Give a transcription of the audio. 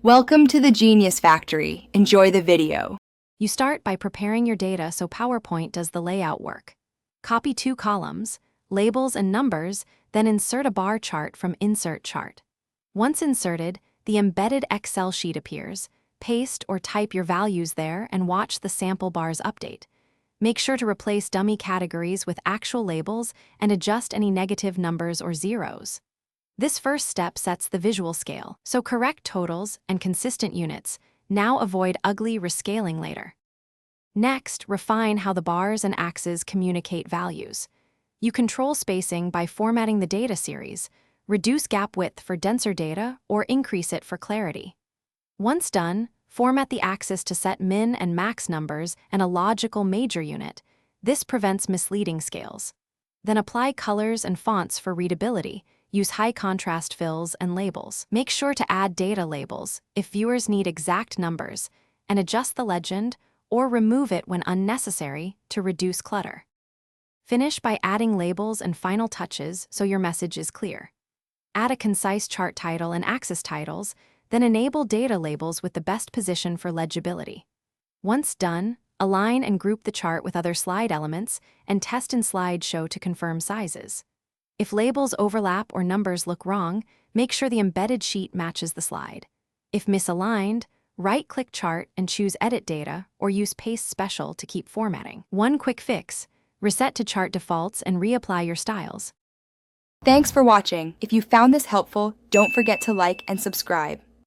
Welcome to the Genius Factory. Enjoy the video. You start by preparing your data so PowerPoint does the layout work. Copy 2 columns, labels and numbers, then insert a bar chart from Insert Chart. Once inserted, the embedded Excel sheet appears. Paste or type your values there and watch the sample bars update. Make sure to replace dummy categories with actual labels and adjust any negative numbers or zeros. This first step sets the visual scale, so correct totals and consistent units. Now avoid ugly rescaling later. Next, refine how the bars and axes communicate values. You control spacing by formatting the data series, reduce gap width for denser data, or increase it for clarity. Once done, format the axis to set min and max numbers and a logical major unit. This prevents misleading scales. Then apply colors and fonts for readability. Use high contrast fills and labels. Make sure to add data labels if viewers need exact numbers, and adjust the legend or remove it when unnecessary to reduce clutter. Finish by adding labels and final touches so your message is clear. Add a concise chart title and axis titles, then enable data labels with the best position for legibility. Once done, align and group the chart with other slide elements and test in slideshow to confirm sizes. If labels overlap or numbers look wrong, make sure the embedded sheet matches the slide. If misaligned, right-click Chart and choose Edit Data or use Paste Special to keep formatting. One quick fix: reset to chart defaults and reapply your styles. Thanks for watching. If you found this helpful, don't forget to like and subscribe.